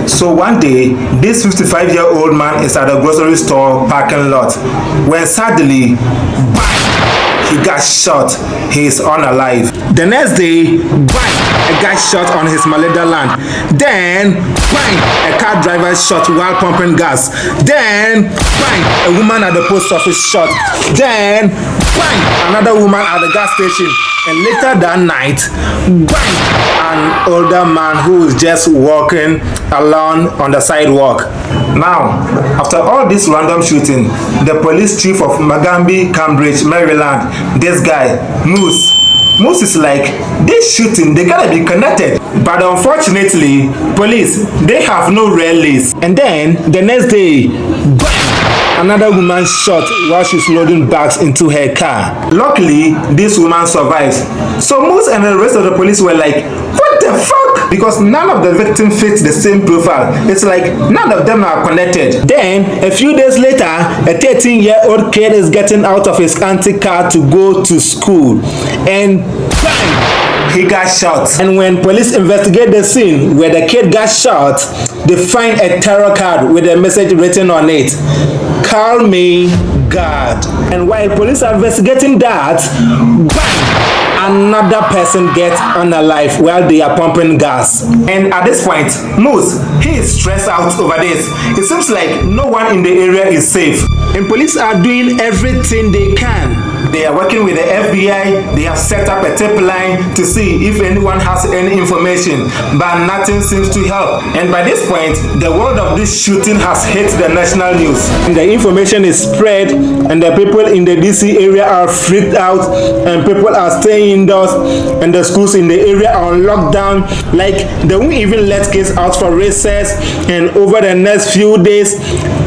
So one day, this 55-year-old man is at a grocery store parking lot when suddenly, bang, he got shot. He is unalive. The next day, bang, a guy shot on his Maleda land. Then, bang, a car driver shot while pumping gas. Then, bang, a woman at the post office shot. Then, bang, another woman at the gas station. And later that night, bang, an older man who is just walking along on the sidewalk. Now, after all this random shooting, the police chief of Montgomery, Cambridge, Maryland, this guy, Moose is like, this shooting, they gotta be connected. But unfortunately, police, they have no release. And then, the next day, bang, another woman shot while she's loading bags into her car. Luckily, this woman survives. So Moose and the rest of the police were like, what the fuck? Because none of the victims fit the same profile. It's like none of them are connected. Then, a few days later, a 13-year-old kid is getting out of his auntie car to go to school. And bang, he got shot. And when police investigate the scene where the kid got shot, they find a tarot card with a message written on it. Call me God. And while police are investigating that, bang, another person gets unalive while they are pumping gas. And at this point, Moose, he is stressed out over this. It seems like no one in the area is safe. And police are doing everything they can. They are working with the FBI. They have set up a tip line to see if anyone has any information, but nothing seems to help. And by this point, the world of this shooting has hit the national news. And the information is spread, and the people in the DC area are freaked out, and people are staying indoors, and the schools in the area are on lockdown. Like, they won't even let kids out for recess. And over the next few days,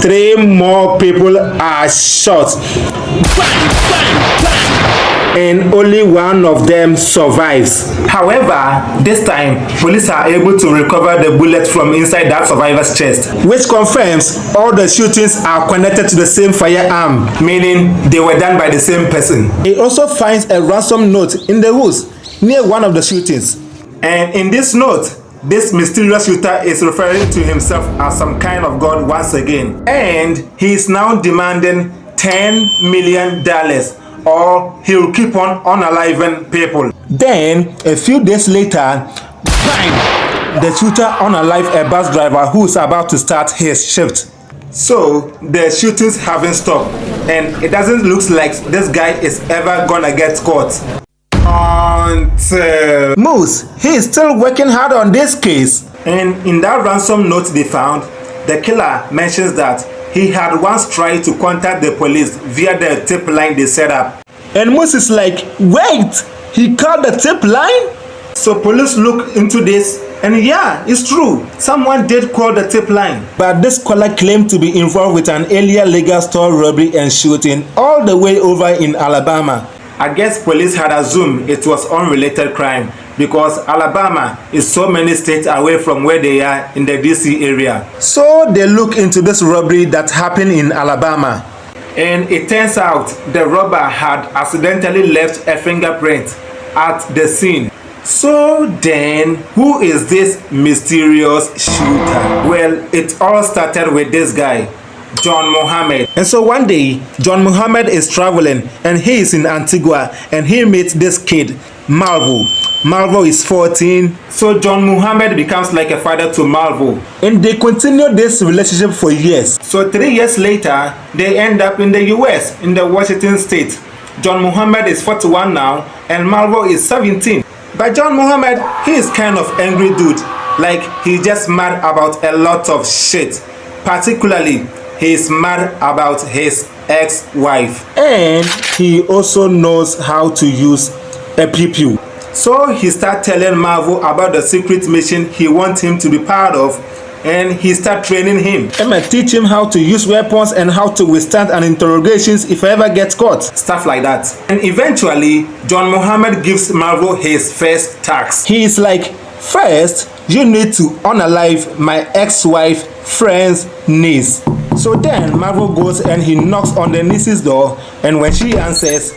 3 more people are shot. Bang, bang, bang. And only one of them survives. However, this time, police are able to recover the bullet from inside that survivor's chest, which confirms all the shootings are connected to the same firearm, meaning they were done by the same person. He also finds a ransom note in the woods near one of the shootings. And in this note, this mysterious shooter is referring to himself as some kind of god once again. And he is now demanding $10 million, or he'll keep on unaliving people. Then, a few days later, bang, the shooter unalive a bus driver who is about to start his shift. So, the shootings haven't stopped, and it doesn't look like this guy is ever gonna get caught. Until Moose, he is still working hard on this case. And in that ransom note they found, the killer mentions that he had once tried to contact the police via the tip line they set up. And Moose is like, wait, he called the tip line? So police look into this, and yeah, it's true. Someone did call the tip line. But this caller claimed to be involved with an earlier legal store robbery and shooting all the way over in Alabama. I guess police had assumed it was unrelated crime because Alabama is so many states away from where they are in the DC area. So they look into this robbery that happened in Alabama. And it turns out the robber had accidentally left a fingerprint at the scene. So then, who is this mysterious shooter? Well, it all started with this guy, John Muhammad. And so one day, John Muhammad is traveling and he is in Antigua and he meets this kid, Malvo. Malvo is 14. So John Muhammad becomes like a father to Malvo. And they continue this relationship for years. So 3 years later, they end up in the US, in the Washington state. John Muhammad is 41 now and Malvo is 17. But John Muhammad, he is kind of angry dude. Like, he's just mad about a lot of shit. Particularly, he is mad about his ex-wife. And he also knows how to use a pew-pew. So he started telling Malvo about the secret mission he wants him to be part of, and he started training him. He might teach him how to use weapons and how to withstand an interrogations if he ever gets caught. Stuff like that. And eventually, John Muhammad gives Malvo his first task. He is like, first, you need to unalive my ex-wife friend's niece. So then Malvo goes and he knocks on the niece's door, and when she answers,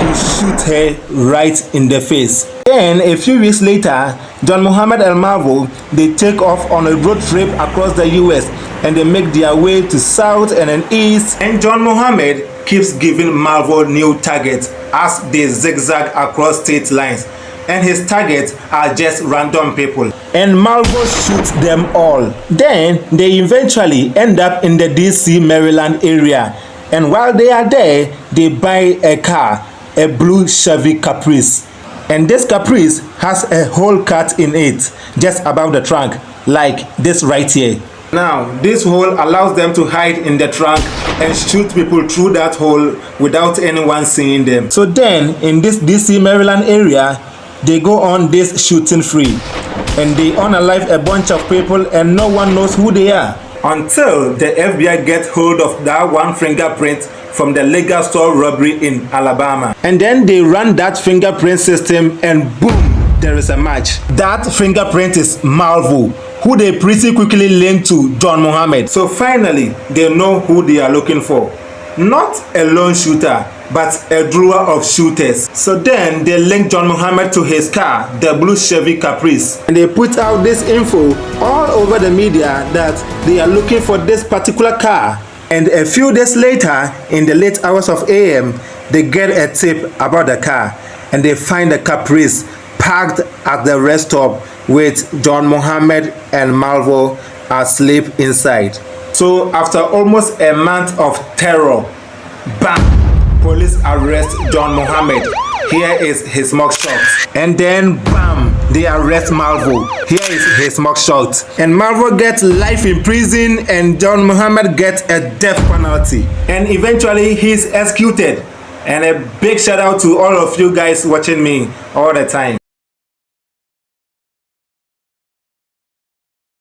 to shoot her right in the face. Then a few weeks later, John Muhammad and Marvel, they take off on a road trip across the US and they make their way to south and then east, and John Muhammad keeps giving Marvel new targets as they zigzag across state lines, and his targets are just random people, and Marvel shoots them all. Then they eventually end up in the DC, Maryland area, and while they are there, they buy a car, a blue Chevy Caprice, and this Caprice has a hole cut in it just above the trunk, like this right here. Now, this hole allows them to hide in the trunk and shoot people through that hole without anyone seeing them. So then, in this DC, Maryland area, they go on this shooting free, and they unalive a bunch of people and no one knows who they are, until the FBI gets hold of that one fingerprint from the legal store robbery in Alabama. And then they run that fingerprint system and boom, there is a match. That fingerprint is Marvel, who they pretty quickly link to John Muhammad. So finally, they know who they are looking for. Not a lone shooter, but a drawer of shooters. So then they link John Muhammad to his car, the blue Chevy Caprice. And they put out this info all over the media that they are looking for this particular car. And a few days later, in the late hours of AM, they get a tip about the car. And they find the Caprice parked at the rest stop with John Muhammad and Marvel asleep inside. So after almost a month of terror, bam, police arrest John Muhammad. Here is his mugshot. And then bam, they arrest Marvel. Here is his mugshot. And Marvel gets life in prison and John Muhammad gets a death penalty. And eventually he's executed. And a big shout out to all of you guys watching me all the time.